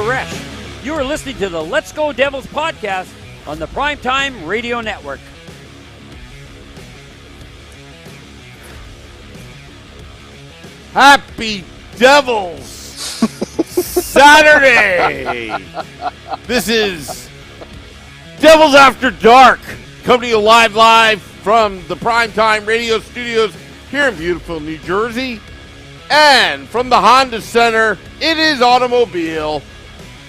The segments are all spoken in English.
Paresh. You are listening to the Let's Go Devils podcast on the Primetime Radio Network. Happy Devils Saturday! This is Devils After Dark, coming to you live from the Primetime Radio Studios here in beautiful New Jersey. And from the Honda Center, it is Automobile.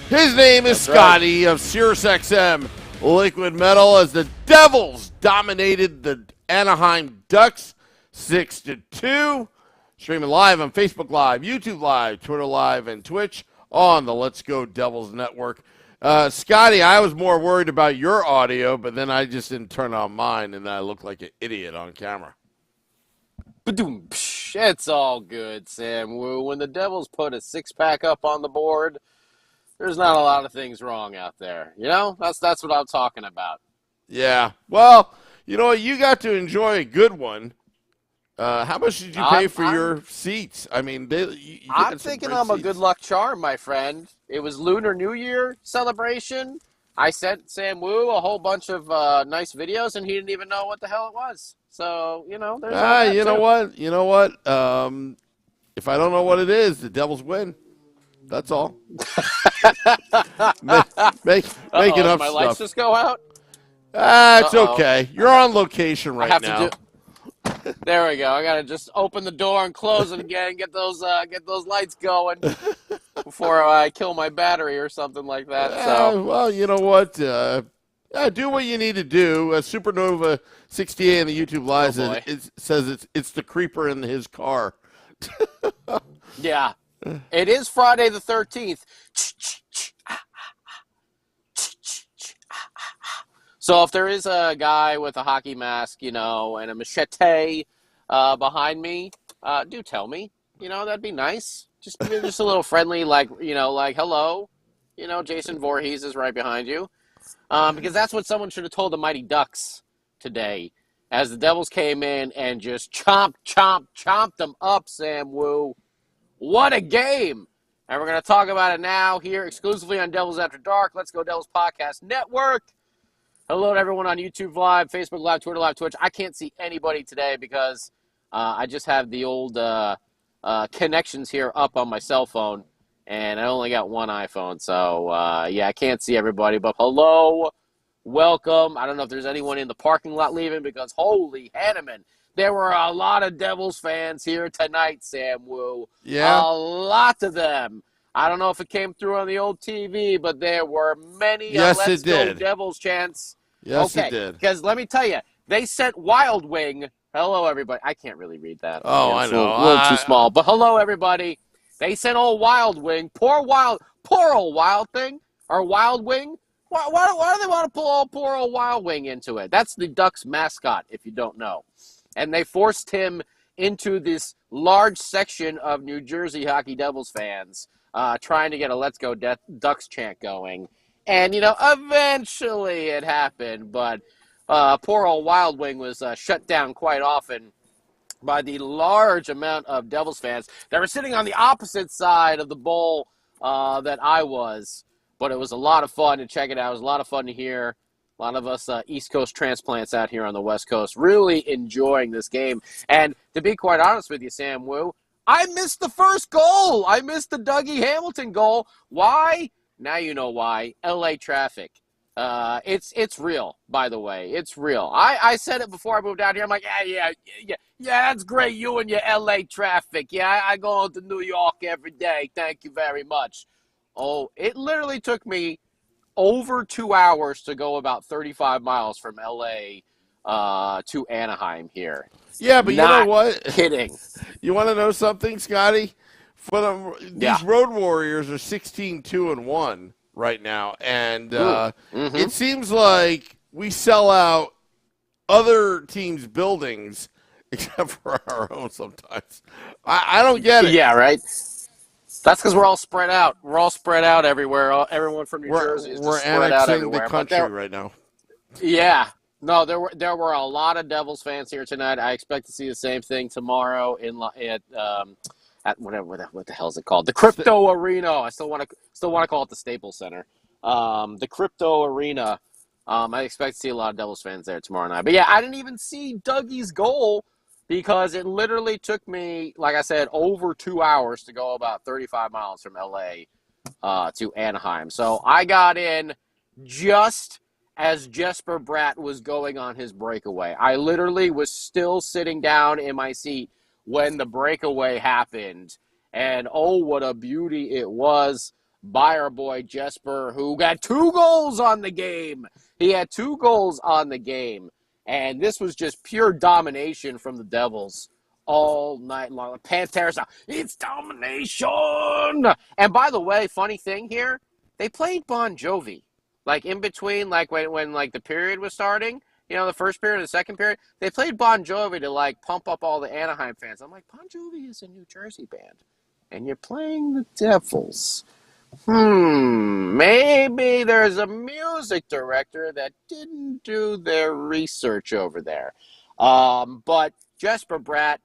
His name is Scotty of SiriusXM Liquid Metal as the Devils dominated the Anaheim Ducks 6-2. Streaming live on Facebook Live, YouTube Live, Twitter Live, and Twitch on the Let's Go Devils Network. Scotty, I was more worried about your audio, but then I just didn't turn on mine, and I looked like an idiot on camera. It's all good, Sam. When the Devils put a six-pack up on the board, there's not a lot of things wrong out there. You know, that's what I'm talking about. Yeah. Well, you know what? You got to enjoy a good one. How much did you pay for your seats? I mean, I'm thinking I'm a good luck charm, my friend. It was Lunar New Year celebration. I sent Sam Wu a whole bunch of nice videos, and he didn't even know what the hell it was. So, you know, there's that you know too. what? You know what? If I don't know what it is, the Devils win. That's all. make enough my stuff. lights just go out? It's okay. You're on location right now. There we go. I gotta just open the door and close it again, get those lights going before I kill my battery or something like that. So, well, you know what? Do what you need to do. Supernova 68 on the YouTube Live says it's the creeper in his car. Yeah, it is Friday the 13th. So if there is a guy with a hockey mask, you know, and a machete behind me, do tell me. You know, that'd be nice. Just a little friendly, like hello. You know, Jason Voorhees is right behind you. Because that's what someone should have told the Mighty Ducks today, as the Devils came in and just chomped them up, Sam Wu. What a game! And we're going to talk about it now here exclusively on Devils After Dark. Let's Go Devils Podcast Network. Hello to everyone on YouTube Live, Facebook Live, Twitter Live, Twitch. I can't see anybody today because I just have the old connections here up on my cell phone, and I only got one iPhone. So, I can't see everybody. But hello, welcome. I don't know if there's anyone in the parking lot leaving because, holy Hanneman, there were a lot of Devils fans here tonight, Sam Wu. Yeah. A lot of them. I don't know if it came through on the old TV, but there were many Let's Go Devils chants. Yes, it did. Because let me tell you, they sent Wild Wing. Hello, everybody. I can't really read that. Oh, I know. A little too small. But hello, everybody. They sent old Wild Wing. Poor old Wild Thing. Or Wild Wing. Why do they want to pull poor old Wild Wing into it? That's the Ducks mascot, if you don't know. And they forced him into this large section of New Jersey Hockey Devils fans trying to get a Let's Go Ducks chant going. And, you know, eventually it happened, but poor old Wild Wing was shut down quite often by the large amount of Devils fans that were sitting on the opposite side of the bowl that I was. But it was a lot of fun to check it out. It was a lot of fun to hear. A lot of us East Coast transplants out here on the West Coast really enjoying this game. And to be quite honest with you, Sam Wu, I missed the first goal. I missed the Dougie Hamilton goal. Why? Now you know why. LA traffic. It's real, by the way. It's real. I said it before I moved out here. I'm like, yeah, that's great. You and your LA traffic. Yeah, I go to New York every day. Thank you very much. Oh, it literally took me over 2 hours to go about 35 miles from LA to Anaheim here. Yeah, but Not you know what? Kidding. You want to know something, Scotty? These Road Warriors are 16-2-1 right now, and it seems like we sell out other teams' buildings except for our own sometimes. I don't get it. Yeah, right? That's because we're all spread out. We're all spread out everywhere. Everyone from New Jersey is just spread out everywhere. We're annexing the country right now. Yeah. No, there were a lot of Devils fans here tonight. I expect to see the same thing tomorrow at whatever what the hell is it called? The Crypto Arena. I still want to call it the Staples Center. The Crypto Arena. I expect to see a lot of Devils fans there tomorrow night. But yeah, I didn't even see Dougie's goal because it literally took me, like I said, over 2 hours to go about 35 miles from LA to Anaheim. So I got in just as Jesper Bratt was going on his breakaway. I literally was still sitting down in my seat when the breakaway happened. And oh, what a beauty it was by our boy Jesper, who got 2 goals on the game. He had 2 goals on the game. And this was just pure domination from the Devils all night long. Panthers, it's domination. And by the way, funny thing here, they played Bon Jovi. Like in between, like when like the period was starting, the first period and the second period, they played Bon Jovi to like pump up all the Anaheim fans. I'm like, Bon Jovi is a New Jersey band, and you're playing the Devils. Maybe there's a music director that didn't do their research over there. But Jesper Bratt,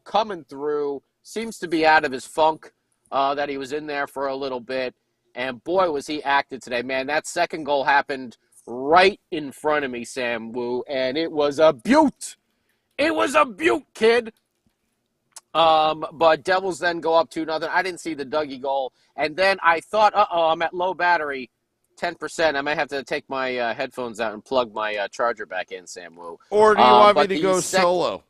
coming through, seems to be out of his funk that he was in there for a little bit. And boy, was he active today, man. That second goal happened right in front of me, Sam Wu, and it was a beaut. It was a beaut, kid. But Devils then go up 2-0. I didn't see the Dougie goal. And then I thought, I'm at low battery, 10%. I might have to take my headphones out and plug my charger back in, Sam Wu. Or do you want me to go solo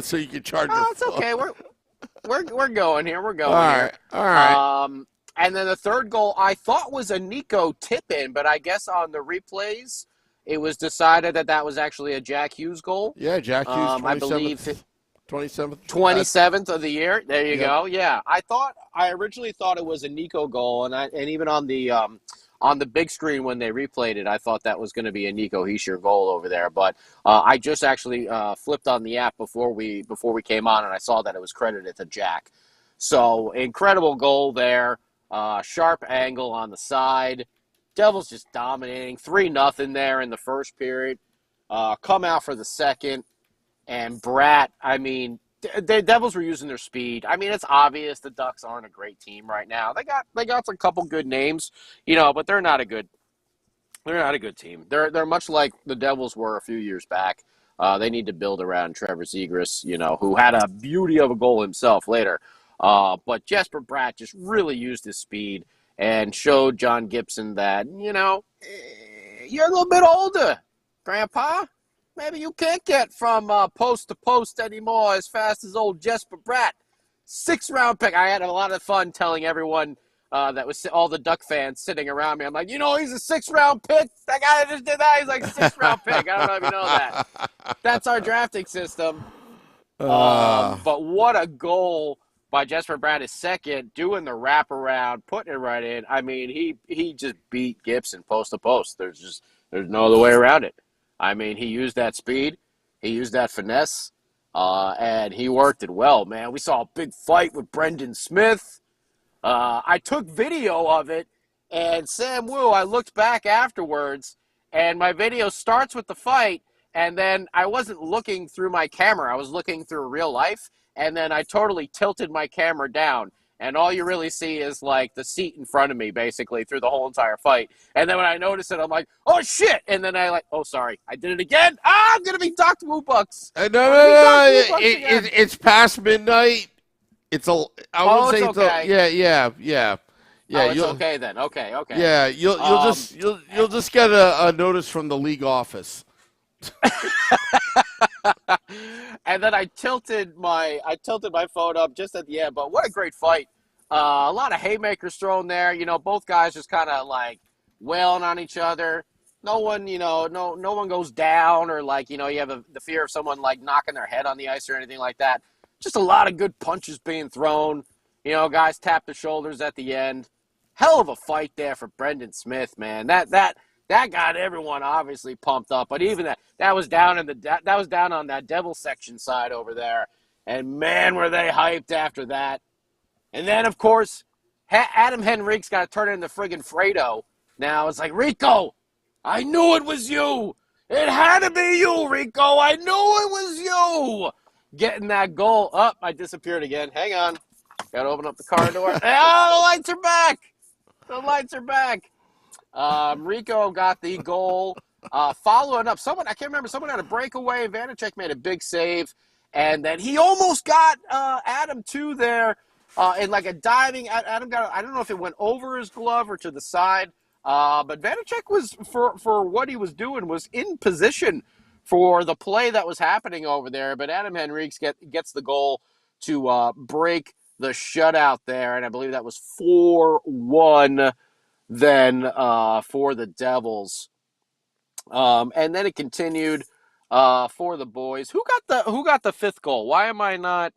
so you can charge your phone? It's okay. We're going here. We're going here. All right. And then the third goal I thought was a Nico tip-in, but I guess on the replays it was decided that was actually a Jack Hughes goal. Yeah, Jack Hughes, 27th. I believe 27th of the year. There you go. Yeah, I originally thought it was a Nico goal, and even on the big screen when they replayed it, I thought that was going to be a Nico Hischier goal over there. But I just actually flipped on the app before we came on, and I saw that it was credited to Jack. So incredible goal there. Sharp angle on the side. Devils just dominating. 3-0 there in the first period. Come out for the second. And Bratt, the Devils were using their speed. It's obvious the Ducks aren't a great team right now. They got a couple good names, but they're not a good team. They're much like the Devils were a few years back. They need to build around Trevor Zegras, who had a beauty of a goal himself later. But Jesper Bratt just really used his speed and showed John Gibson that, you're a little bit older, Grandpa. Maybe you can't get from post to post anymore as fast as old Jesper Bratt. 6th-round pick. I had a lot of fun telling everyone that was all the Duck fans sitting around me. I'm like, he's a 6th-round pick. That guy that just did that, he's like a 6th-round pick. I don't know if you know that. That's our drafting system. But what a goal by Jesper Bratt, his second, doing the wraparound, putting it right in. He just beat Gibson post to post. There's no other way around it. He used that speed, he used that finesse, and he worked it well, man. We saw a big fight with Brendan Smith. I took video of it, and Sam Wu, I looked back afterwards, and my video starts with the fight, and then I wasn't looking through my camera. I was looking through real life, and then I totally tilted my camera down. And all you really see is, like, the seat in front of me, basically, through the whole entire fight. And then when I notice it, I'm like, oh, shit! And then sorry, I did it again. I'm going to be Dr. Wu Bucks. No. It's past midnight. It's okay. Yeah. It's okay then. Okay. Yeah, you'll just get a notice from the league office. And then I tilted my phone up just at the end. But what a great fight! A lot of haymakers thrown there. Both guys just kind of like wailing on each other. No one, no one goes down or you have the fear of someone like knocking their head on the ice or anything like that. Just a lot of good punches being thrown. Guys tap the shoulders at the end. Hell of a fight there for Brendan Smith, man. That got everyone obviously pumped up. But even that was down on that Devil section side over there. And man, were they hyped after that. And then, of course, Adam Henrique's got to turn into friggin' Fredo. Now it's like, Rico, I knew it was you. It had to be you, Rico. I knew it was you. Getting that goal. I disappeared again. Hang on. Got to open up the car door. Oh, the lights are back. The lights are back. Rico got the goal. Following up, I can't remember, someone had a breakaway. Vanacek made a big save. And then he almost got Adam, too, there in like a diving. Adam got, I don't know if it went over his glove or to the side. But Vanacek was, for what he was doing, was in position for the play that was happening over there. But Adam Henriques gets the goal to break the shutout there. And I believe that was 4-1 then for the Devils. And then it continued for the boys. Who got the fifth goal? Why am I not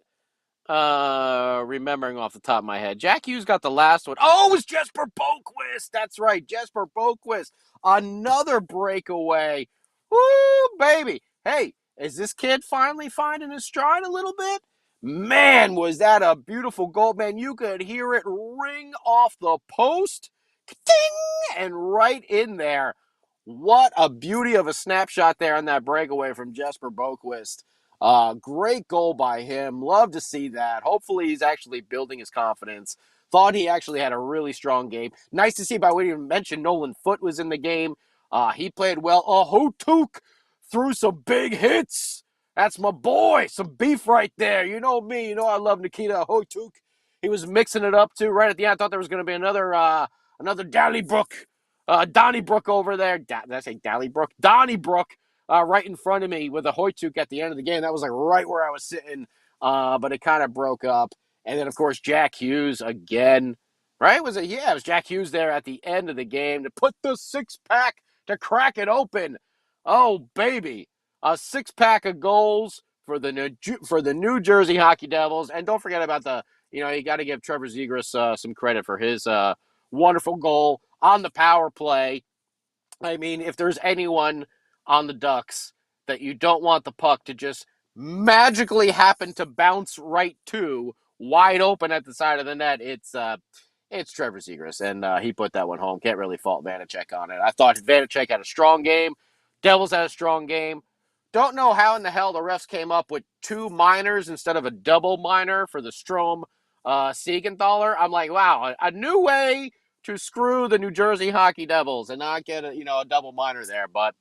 remembering off the top of my head? Jack Hughes got the last one. Oh, it was Jesper Boquist. That's right, Jesper Boquist. Another breakaway. Woo, baby. Hey, is this kid finally finding his stride a little bit? Man, was that a beautiful goal. Man, you could hear it ring off the post. Ding! And right in there. What a beauty of a snapshot there on that breakaway from Jesper Boquist. Great goal by him. Love to see that. Hopefully he's actually building his confidence. Thought he actually had a really strong game. Nice to see, by the way, you mentioned Nolan Foote was in the game. He played well. Hotuk threw some big hits. That's my boy. Some beef right there. You know me. You know I love Nikita Hotuk. He was mixing it up, too. Right at the end, I thought there was going to be another Dallybrook. Donnybrook over there. Did I say Dallybrook? Donnybrook right in front of me with a Hoytuk at the end of the game. That was like right where I was sitting, but it kind of broke up. And then, of course, Jack Hughes again. Right? Was it? Yeah, it was Jack Hughes there at the end of the game to put the six-pack to crack it open. Oh, baby. A six-pack of goals for the New Jersey Hockey Devils. And don't forget about you got to give Trevor Zegras some credit for his wonderful goal on the power play. I mean, if there's anyone on the Ducks that you don't want the puck to just magically happen to bounce right to, wide open at the side of the net, it's Trevor Zegras, and he put that one home. Can't really fault Vanacek on it. I thought Vanacek had a strong game. Devils had a strong game. Don't know how in the hell the refs came up with two minors instead of a double minor for the Strome Siegenthaler. I'm like, wow, a new way to screw the New Jersey Hockey Devils and not get a double minor there. But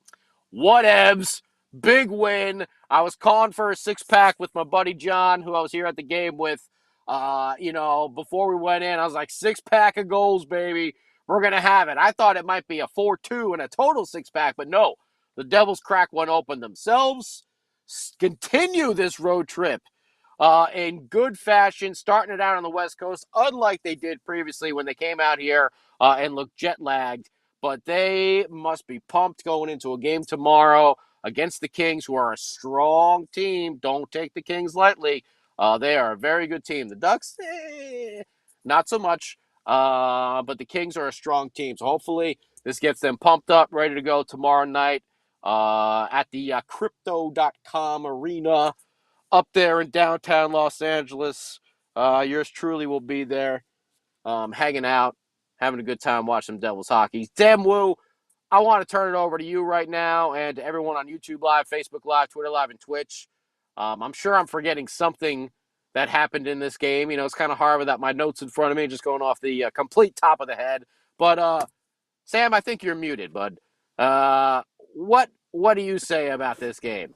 whatevs. Big win. I was calling for a six-pack with my buddy John, who I was here at the game with. Before we went in, I was like, six-pack of goals, baby. We're going to have it. I thought it might be a 4-2 and a total six-pack, but no. The Devils crack one open themselves. Continue this road trip in good fashion, starting it out on the West Coast, unlike they did previously when they came out here and looked jet-lagged. But they must be pumped going into a game tomorrow against the Kings, who are a strong team. Don't take the Kings lightly. They are a very good team. The Ducks, not so much. But the Kings are a strong team. So hopefully this gets them pumped up, ready to go tomorrow night at the Crypto.com arena up there in downtown Los Angeles. Yours truly will be there, hanging out, having a good time watching some Devils hockey. Damn Woo, I want to turn it over to you right now and to everyone on YouTube Live, Facebook Live, Twitter Live, and Twitch. I'm sure I'm forgetting something that happened in this game. It's kind of hard without my notes in front of me, just going off the complete top of the head. But, Sam, I think you're muted, bud. What do you say about this game?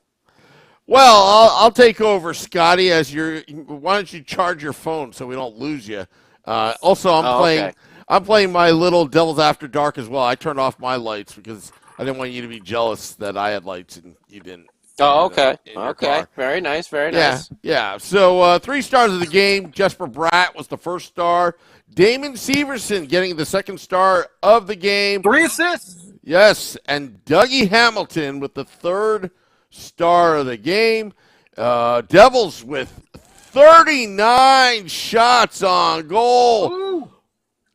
Well, I'll take over, Scotty. Why don't you charge your phone so we don't lose you? Also, I'm playing my little Devils After Dark as well. I turned off my lights because I didn't want you to be jealous that I had lights and you didn't. Oh, okay. Okay. Very nice. Very nice. Yeah. So 3 stars of the game. Jesper Bratt was the first star. Damon Severson getting the second star of the game. 3 assists. Yes. And Dougie Hamilton with the third star of the game. Devils with 39 shots on goal. Ooh.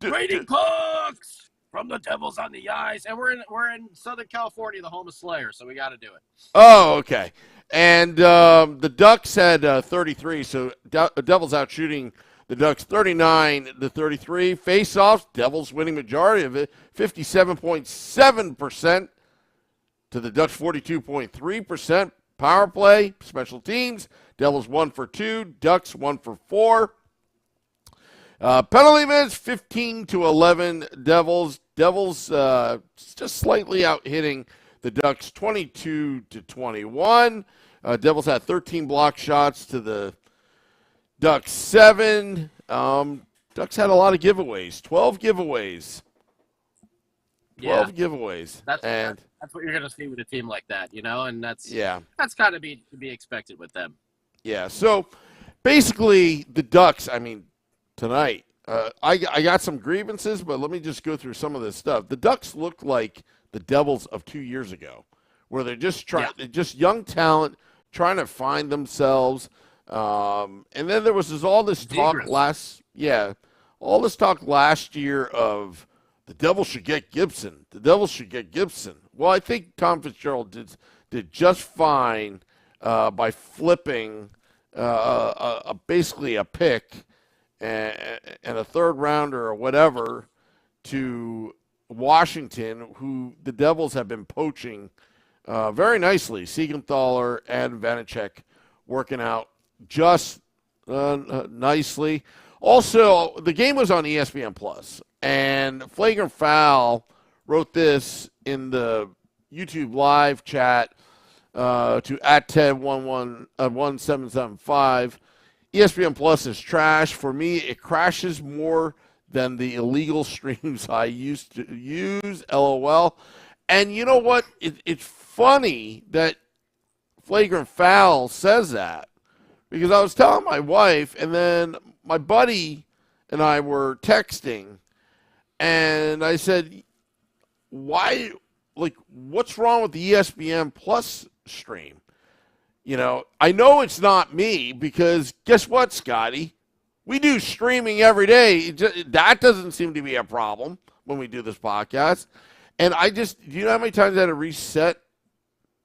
Trading pucks from the Devils on the ice. And we're in Southern California, the home of Slayer, so we got to do it. Oh, okay. And the Ducks had 33, so Devils out shooting the Ducks 39-33. Face-offs, Devils winning majority of it, 57.7% to the Ducks 42.3%. Power play, special teams, Devils 1 for 2, Ducks 1 for 4. Penalty minutes 15-11 Devils. Devils just slightly out hitting the Ducks 22-21. Devils had 13 block shots to the Ducks 7. Ducks had a lot of giveaways. 12 giveaways. 12 giveaways. That's what you're gonna see with a team like that, and that's got to be expected with them. Yeah. So basically, the Ducks. I mean, tonight I got some grievances, but let me just go through some of this stuff. The Ducks look like the Devils of 2 years ago, where they're just they're just young talent trying to find themselves. And then there was all this talk last year of the Devils should get Gibson. The Devils should get Gibson. Well, I think Tom Fitzgerald did just fine by flipping basically a pick and a third rounder or whatever to Washington, who the Devils have been poaching very nicely. Siegenthaler and Vanacek working out just nicely. Also, the game was on ESPN Plus, and Flagrant Foul wrote this in the YouTube live chat to @Ted1775. ESPN Plus is trash. For me, it crashes more than the illegal streams I used to use, LOL. And you know what? It's funny that Flagrant Foul says that, because I was telling my wife, and then my buddy and I were texting, and I said, why, what's wrong with the ESPN Plus stream? I know it's not me, because guess what, Scotty? We do streaming every day. That doesn't seem to be a problem when we do this podcast. And do you know how many times I had to reset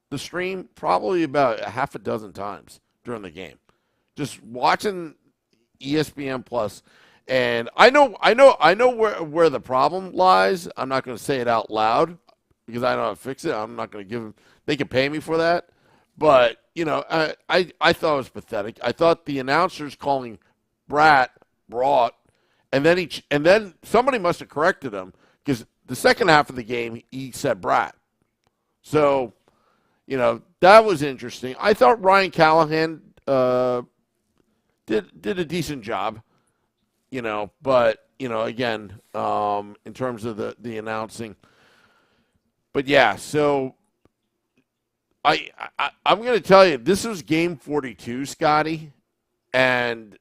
the stream? Probably about a half a dozen times during the game. Just watching ESPN Plus. And I know where the problem lies. I'm not going to say it out loud because I know how to fix it. I'm not going to give them. They can pay me for that. But, I thought it was pathetic. I thought the announcers calling Brought, and then somebody must have corrected him, because the second half of the game he said Brat. So, that was interesting. I thought Ryan Callahan did a decent job, but again, in terms of the announcing. But yeah, so I'm going to tell you, this was game 42, Scotty, and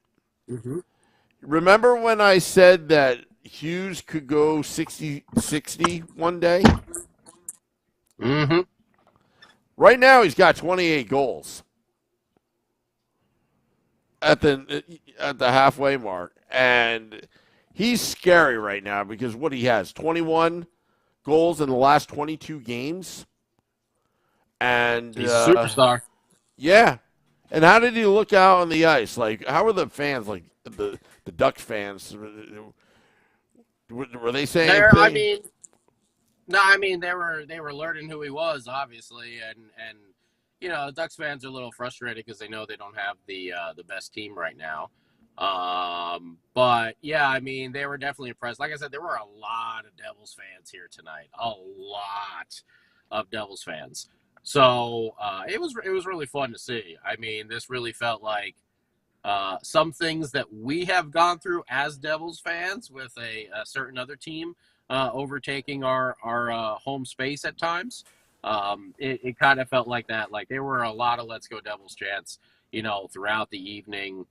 remember when I said that Hughes could go 60-60 one day? Mm-hmm. Right now, he's got 28 goals at the halfway mark, and he's scary right now because what he has, 21 goals in the last 22 games, and he's a superstar. Yeah, and how did he look out on the ice? How were the fans, the Ducks fans? Were they saying anything? They were learning who he was, obviously, and Ducks fans are a little frustrated because they know they don't have the best team right now. But yeah, they were definitely impressed. Like I said, there were a lot of Devils fans here tonight. A lot of Devils fans. So it was really fun to see. This really felt like some things that we have gone through as Devils fans with a certain other team overtaking our home space at times. It kind of felt like that. Like there were a lot of "Let's Go Devils" chants, throughout the evening,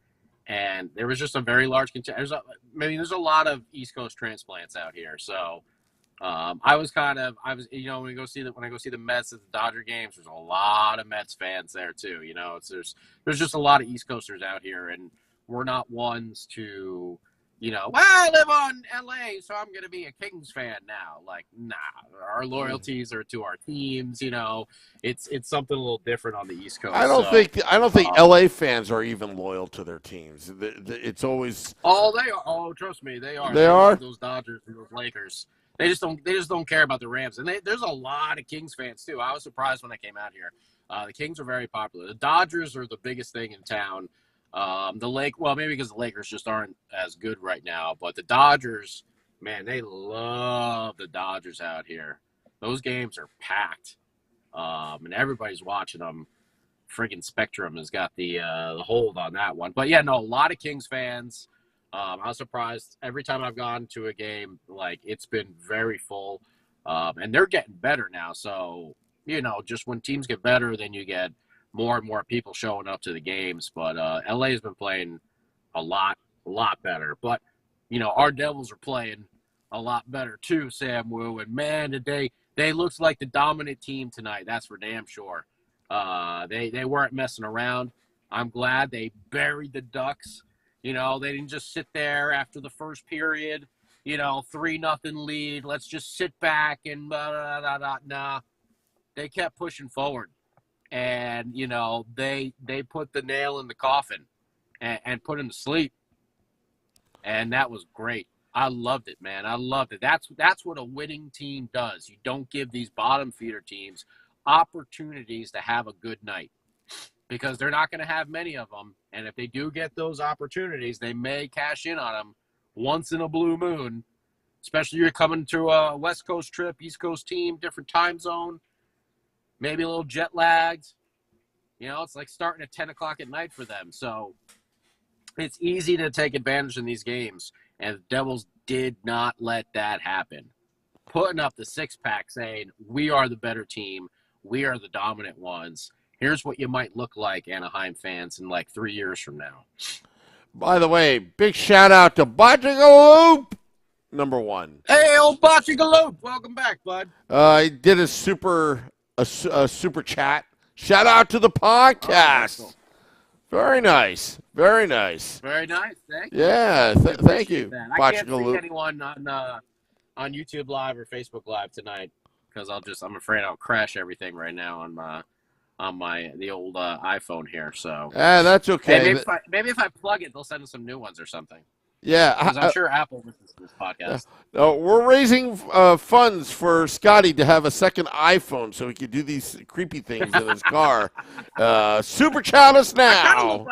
and there was just a very large there's a lot of East Coast transplants out here, so. When I go see the Mets at the Dodger games, there's a lot of Mets fans there too. There's just a lot of East Coasters out here, and we're not ones to, I live on LA, so I'm going to be a Kings fan now. Nah, our loyalties are to our teams. It's something a little different on the East Coast. I don't think LA fans are even loyal to their teams. It's always. Oh, they are. Oh, trust me, they are. They are those Dodgers and those Lakers. They just don't care about the Rams, and there's a lot of Kings fans too. I was surprised when I came out here. The Kings are very popular. The Dodgers are the biggest thing in town. Well, maybe because the Lakers just aren't as good right now, but the Dodgers, man, they love the Dodgers out here. Those games are packed, and everybody's watching them. Friggin' Spectrum has got the hold on that one. But yeah, no, a lot of Kings fans. I was surprised every time I've gone to a game, like it's been very full, and they're getting better now. So just when teams get better, then you get more and more people showing up to the games. But LA has been playing a lot better. But our Devils are playing a lot better too, Sam Wu. And man, they looked like the dominant team tonight. That's for damn sure. They weren't messing around. I'm glad they buried the Ducks. They didn't just sit there after the first period, 3-0 lead. Let's just sit back and nah. They kept pushing forward, and they put the nail in the coffin and put him to sleep, and that was great. I loved it, man. I loved it. That's what a winning team does. You don't give these bottom feeder teams opportunities to have a good night, because they're not going to have many of them. And if they do get those opportunities, they may cash in on them once in a blue moon, especially you're coming to a West Coast trip, East Coast team, different time zone, maybe a little jet lagged. It's like starting at 10 o'clock at night for them. So it's easy to take advantage in these games. And the Devils did not let that happen. Putting up the six-pack saying, we are the better team. We are the dominant ones. Here's what you might look like, Anaheim fans, in like 3 years from now. By the way, big shout out to Botchigaloop, number 1. Hey, old Botchigaloop. Welcome back, bud. I did a super chat. Shout out to the podcast. Oh, cool. Very nice. Very nice. Very nice. Thank you. Yeah, thank you. That. I can't see anyone on YouTube Live or Facebook Live tonight, because I'm afraid I'll crash everything right now on the old iPhone here. So that's okay. Hey, maybe if I plug it, they'll send us some new ones or something. Yeah, because I'm sure Apple listens to this podcast. We're raising funds for Scotty to have a second iPhone so he could do these creepy things in his car. Super chat us now.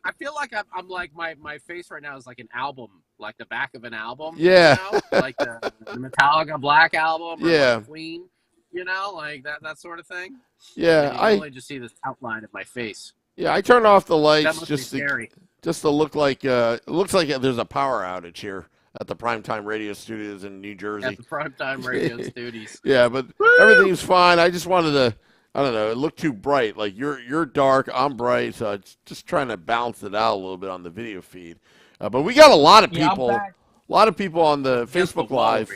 I feel like I'm like my face right now is like an album, like the back of an album. Yeah. Like the Metallica Black album. Or yeah. Like Queen. Like that sort of thing. Yeah. I only just see this outline of my face. Yeah, I turned off the lights just to look like it looks like there's a power outage here at the Primetime Radio Studios in New Jersey. At the Primetime Radio Studios. Yeah, but everything's fine. I just wanted to, I don't know, it looked too bright. Like you're dark, I'm bright, so it's just trying to balance it out a little bit on the video feed. But we got a lot of people, on the Facebook Live.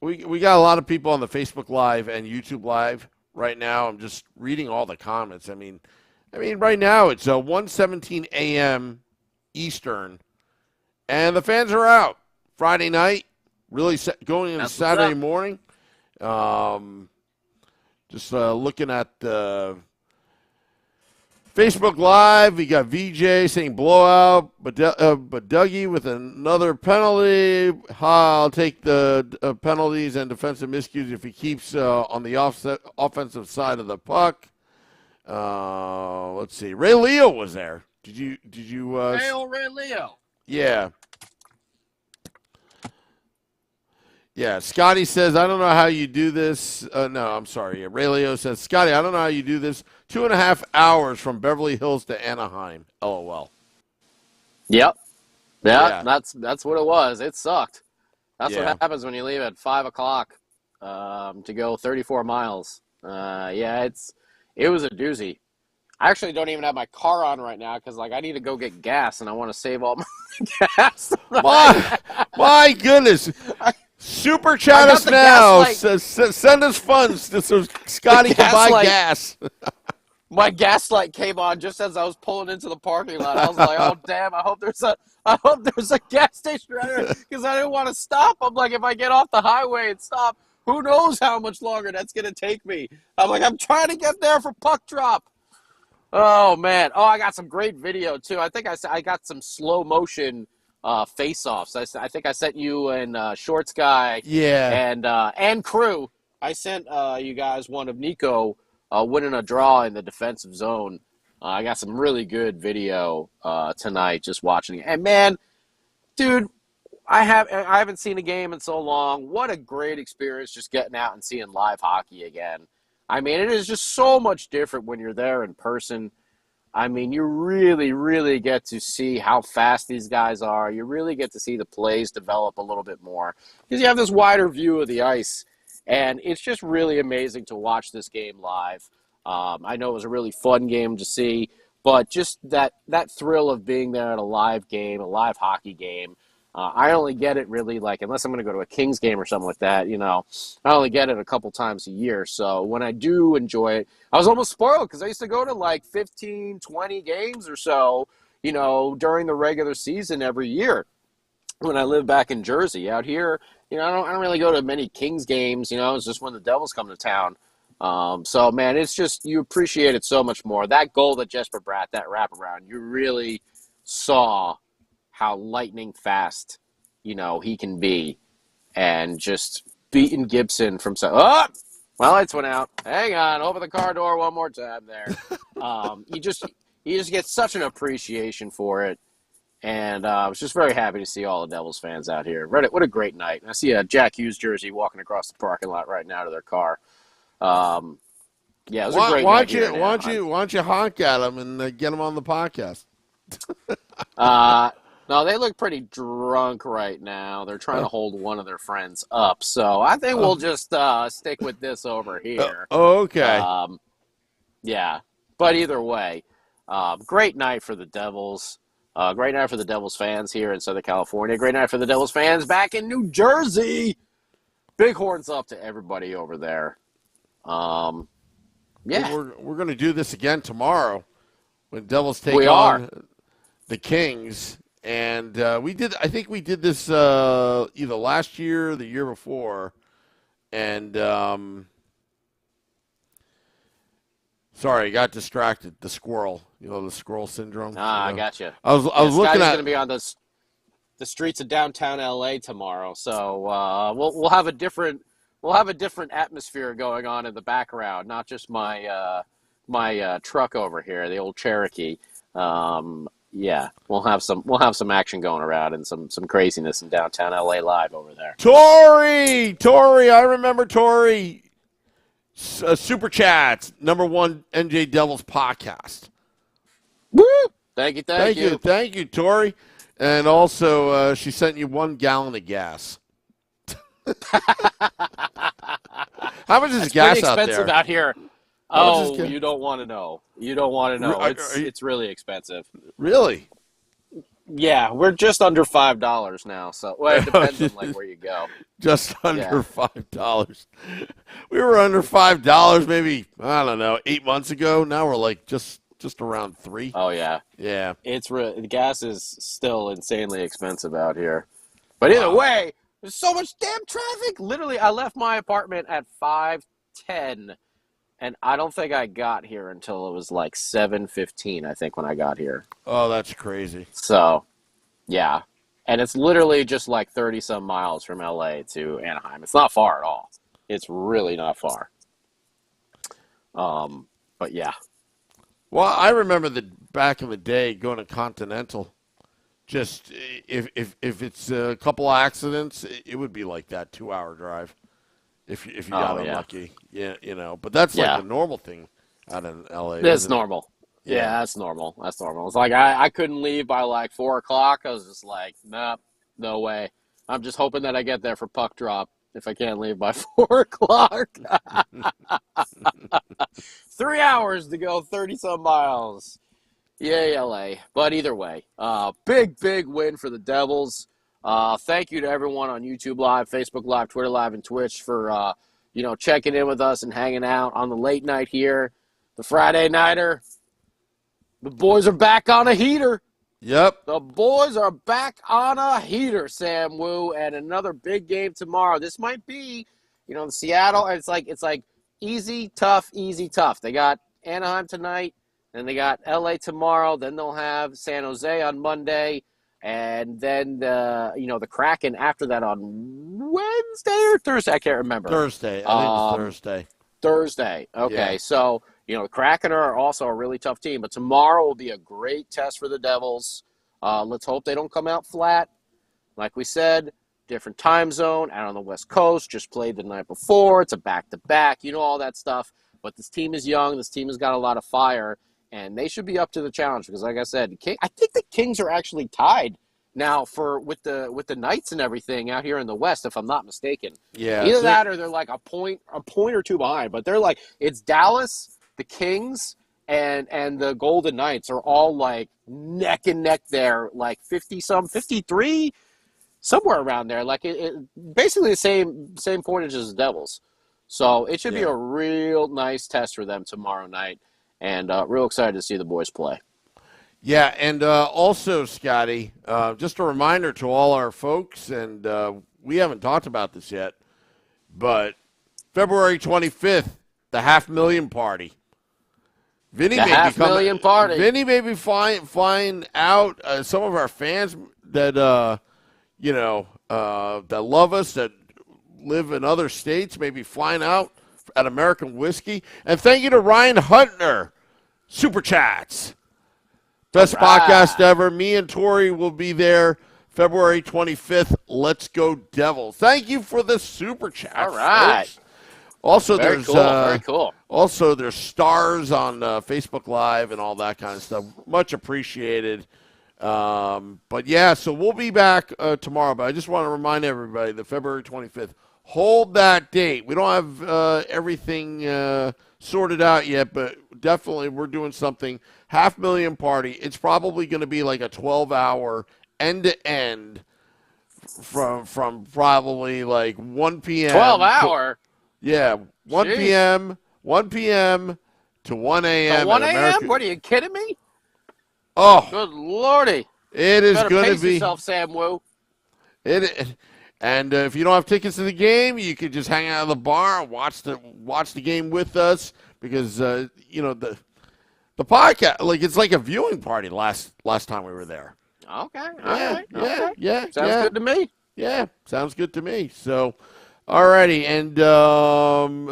We got a lot of people on the Facebook Live and YouTube Live right now. I'm just reading all the comments. I mean, right now it's 1:17 a.m. Eastern, and the fans are out. Friday night, really going into Saturday morning. Just looking at the Facebook Live, we got VJ saying blowout, but Dougie with another penalty. I'll take the penalties and defensive miscues if he keeps on the offensive side of the puck. Let's see. Ray Leo was there. Did you? Hey, old Ray Leo. Yeah. Yeah, Scotty says, I don't know how you do this. No, I'm sorry. Ray Leo says, Scotty, I don't know how you do this. 2.5 hours from Beverly Hills to Anaheim. LOL. Yep. Yeah. That's what it was. It sucked. That's Yeah. what happens when you leave at 5 o'clock to go 34 miles. It was a doozy. I actually don't even have my car on right now because, I need to go get gas, and I want to save all my gas. My goodness. Super chat us now. Send us funds so Scotty can buy gas. My gas light came on just as I was pulling into the parking lot. I was like, "Oh damn! I hope there's a gas station right here," because I didn't want to stop. I'm like, if I get off the highway and stop, who knows how much longer that's gonna take me? I'm like, I'm trying to get there for puck drop. Oh man! Oh, I got some great video too. I think I got some slow motion face-offs. I think I sent you and Shorts Guy and crew. I sent you guys one of Nico winning a draw in the defensive zone. I got some really good video tonight just watching it. And, man, dude, I haven't seen a game in so long. What a great experience just getting out and seeing live hockey again. I mean, it is just so much different when you're there in person. I mean, you really, really get to see how fast these guys are. You really get to see the plays develop a little bit more because you have this wider view of the ice. And it's just really amazing to watch this game live. I know it was a really fun game to see, but just that thrill of being there at a live game, a live hockey game. I only get it really unless I'm going to go to a Kings game or something like that, I only get it a couple times a year. So when I do enjoy it, I was almost spoiled because I used to go to 15, 20 games or so, during the regular season every year when I lived back in Jersey. Out here, I don't really go to many Kings games, it's just when the Devils come to town. So, man, it's just, you appreciate it so much more. That goal that Jesper Bratt, that wraparound, you really saw how lightning fast, he can be. And just beating Gibson from my lights went out. Hang on, open the car door one more time there. You just get such an appreciation for it. And I was just very happy to see all the Devils fans out here. What a great night. I see a Jack Hughes jersey walking across the parking lot right now to their car. Yeah, it was a great night. Why don't you honk at them and get them on the podcast? No, they look pretty drunk right now. They're trying to hold one of their friends up. So I think we'll just stick with this over here. Okay. Yeah, but either way, great night for the Devils. Great night for the Devils fans here in Southern California. Great night for the Devils fans back in New Jersey. Big horns up to everybody over there. Yeah. We're going to do this again tomorrow when Devils take on the Kings. And I think we did this either last year or the year before. And sorry, I got distracted. The squirrel, the squirrel syndrome. I gotcha. I was looking at. Going to be on the streets of downtown LA tomorrow, so we'll have a different atmosphere going on in the background, not just my truck over here, the old Cherokee. Yeah, we'll have some action going around and some craziness in downtown LA live over there. Tori, I remember Tori. Super Chats, #1 NJ Devils podcast. Woo! Thank you, Tori. And also, she sent you 1 gallon of gas. How much is gas out there? It's expensive out here. Oh, you don't want to know. It's really expensive. Really? Yeah, we're just under $5 now. So it depends on where you go. Just under $5. We were under $5 maybe, I don't know, 8 months ago. Now we're just around $3. Oh yeah. Yeah. The gas is still insanely expensive out here. But either way, there's so much damn traffic. Literally, I left my apartment at 5:10. And I don't think I got here until it was 7:15, I think, when I got here. Oh, that's crazy. So, yeah. And it's literally just 30-some miles from LA to Anaheim. It's not far at all. It's really not far. But, yeah. Well, I remember back in the day going to Continental. Just if it's a couple accidents, it would be like that 2-hour drive. If you got unlucky, yeah, but that's a normal thing out in LA. That's normal. Yeah, that's normal. It's I couldn't leave by 4:00. I was just nah, no way. I'm just hoping that I get there for puck drop if I can't leave by 4:00. 3 hours to go 30-some miles. Yay, LA. But either way, big win for the Devils. Thank you to everyone on YouTube Live, Facebook Live, Twitter Live, and Twitch for, checking in with us and hanging out on the late night here. The Friday Nighter. The boys are back on a heater. Yep. The boys are back on a heater, Sam Wu, and another big game tomorrow. This might be, the Seattle, it's like easy, tough. They got Anaheim tonight, then they got LA tomorrow, then they'll have San Jose on Monday. And then the Kraken after that on Wednesday or Thursday, I can't remember. Thursday, I think it's Thursday. Thursday. Okay, yeah. So The Kraken are also a really tough team, but tomorrow will be a great test for the Devils. Let's hope they don't come out flat. Like we said, different time zone, out on the West Coast, just played the night before. It's a back-to-back, all that stuff. But this team is young. This team has got a lot of fire, and they should be up to the challenge because, like I said, I think the Kings are actually tied now with the Knights and everything out here in the West, if I'm not mistaken. Yeah. Either that or they're like a point or two behind. But they're like, it's Dallas, the Kings, and the Golden Knights are all like neck and neck there, like 50-some, 53, somewhere around there. Like it basically the same pointage as the Devils. So it should be a real nice test for them tomorrow night, and real excited to see the boys play. Yeah, and also, Scotty, just a reminder to all our folks, and we haven't talked about this yet, but February 25th, the $500,000 party. Vinny may be flying out some of our fans that that love us, that live in other states, maybe flying out at American Whiskey. And thank you to Ryan Huntner, Super Chats. Best podcast ever. Me and Tori will be there February 25th. Let's go Devils. Thank you for the Super Chats. All right. Folks. Also, very cool. Also, there's stars on Facebook Live and all that kind of stuff. Much appreciated. But, yeah, so we'll be back tomorrow. But I just want to remind everybody that February 25th, hold that date. We don't have everything sorted out yet, but definitely we're doing something. $500,000 party. It's probably going to be like a 12-hour end-to-end from probably like 1 p.m. 12-hour? Yeah, 1 p.m. 1 p.m. to 1 a.m. 1 a.m.? What, are you kidding me? Oh. Good Lordy. It is going to be. Pace yourself, Sam Wu. And if you don't have tickets to the game, you could just hang out at the bar and watch the game with us because the podcast, like, it's like a viewing party last time we were there. Okay. All right. Yeah. Sounds good to me. Yeah, sounds good to me. So, all righty. And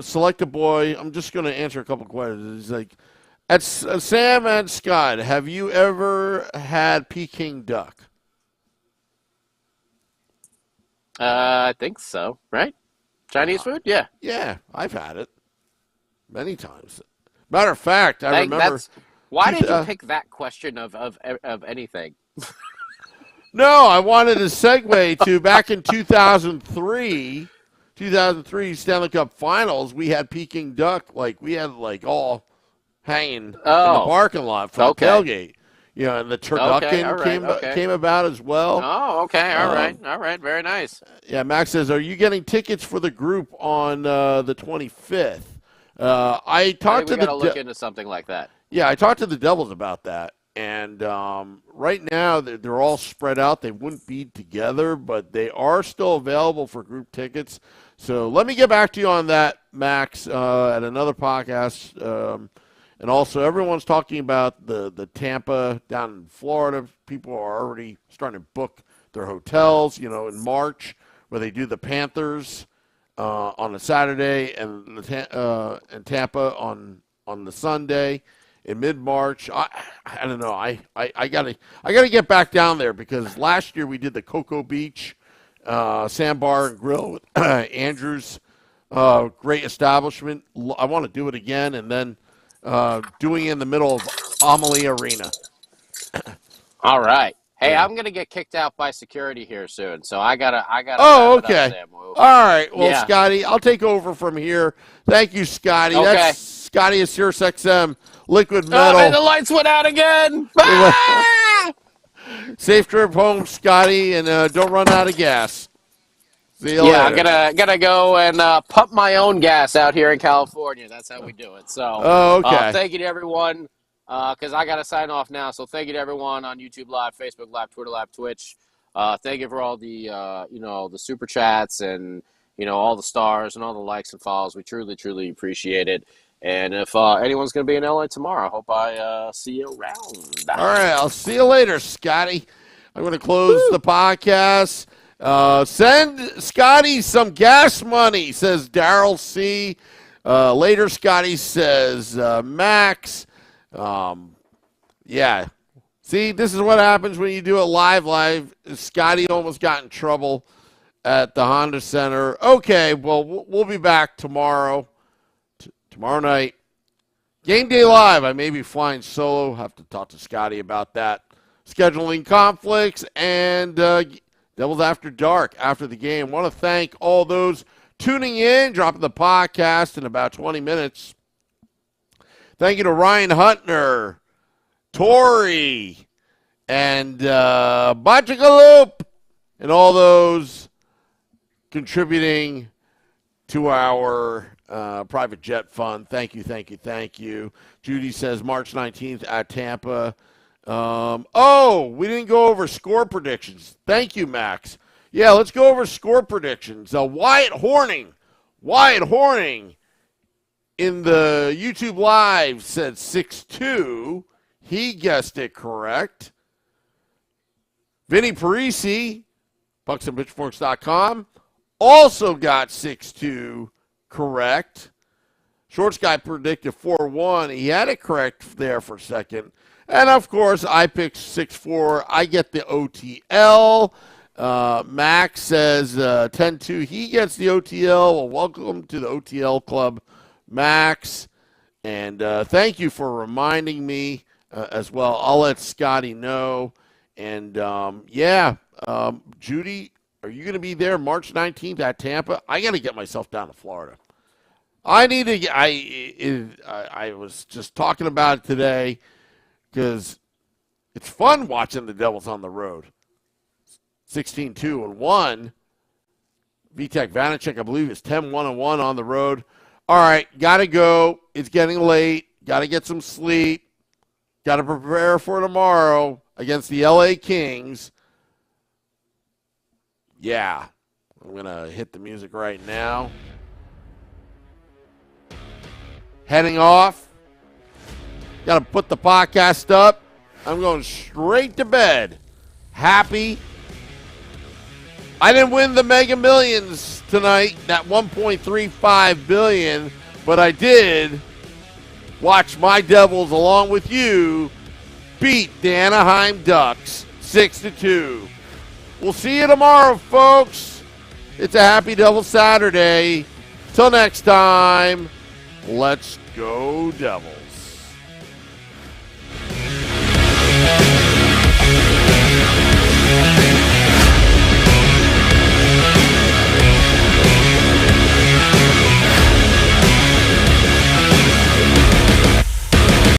Select a Boy, I'm just going to answer a couple questions. It's like, Sam and Scott, have you ever had Peking duck? I think so, right? Chinese food? Yeah. Yeah, I've had it many times. Matter of fact, I remember. Why did you pick that question of anything? No, I wanted to segue to back in 2003 Stanley Cup Finals. We had Peking duck, we had all hanging in the parking lot for the tailgate. And the turducken came about as well. Oh, okay, all right, very nice. Yeah, Max says, "Are you getting tickets for the group on the 25th?" I talked to the. Look into something like that. Yeah, I talked to the Devils about that, and right now they're all spread out. They wouldn't be together, but they are still available for group tickets. So let me get back to you on that, Max, at another podcast. And also, everyone's talking about the Tampa down in Florida. People are already starting to book their hotels, in March, where they do the Panthers on a Saturday and Tampa on the Sunday in mid-March. I don't know. I gotta get back down there because last year we did the Cocoa Beach Sandbar and Grill with Andrew's great establishment. I want to do it again, and then doing it in the middle of Amalie Arena. All right. Hey, I'm gonna get kicked out by security here soon, so I gotta. Oh, okay. All right. Well, yeah. Scotty, I'll take over from here. Thank you, Scotty. Okay. That's Scotty is Sirius XM Liquid Metal. And the lights went out again. Safe trip home, Scotty, and don't run out of gas. See you later. I'm gonna go and pump my own gas out here in California. That's how we do it. So, thank you to everyone. Because I got to sign off now. So thank you to everyone on YouTube Live, Facebook Live, Twitter Live, Twitch. Thank you for all the, the super chats and, all the stars and all the likes and follows. We truly, truly appreciate it. And if anyone's going to be in LA tomorrow, I hope I see you around. All right. I'll see you later, Scotty. I'm going to close the podcast. Send Scotty some gas money, says Daryl C. Later, Scotty says, Max. Yeah. See, this is what happens when you do it live. Scotty almost got in trouble at the Honda Center. Okay, well, we'll be back tomorrow. Tomorrow night. Game Day Live. I may be flying solo. Have to talk to Scotty about that. Scheduling conflicts and Devils After Dark after the game. Want to thank all those tuning in, dropping the podcast in about 20 minutes. Thank you to Ryan Huntner, Tori, and Bachagaloop, and all those contributing to our private jet fund. Thank you. Judy says March 19th at Tampa. We didn't go over score predictions. Thank you, Max. Yeah, let's go over score predictions. Wyatt Horning in the YouTube Live said 6-2. He guessed it correct. Vinny Parisi, bucksandpitchforks.com, also got 6-2 correct. Shorts guy predicted 4-1. He had it correct there for a second. And, of course, I picked 6-4. I get the OTL. Max says 10-2. He gets the OTL. Well, welcome to the OTL club, Max. And thank you for reminding me as well. I'll let Scotty know. And, Judy, are you going to be there March 19th at Tampa? I got to get myself down to Florida. I was just talking about it today because it's fun watching the Devils on the road. 16-2-1. Vitek Vanacek, I believe, is 10-1-1 on the road. All right, got to go. It's getting late. Got to get some sleep. Got to prepare for tomorrow against the LA Kings. Yeah, I'm going to hit the music right now. Heading off. Got to put the podcast up. I'm going straight to bed. Happy. I didn't win the Mega Millions tonight, that $1.35 billion, but I did watch my Devils along with you beat the Anaheim Ducks 6-2. We'll see you tomorrow, folks. It's a Happy Devil Saturday. Till next time, let's go Devils.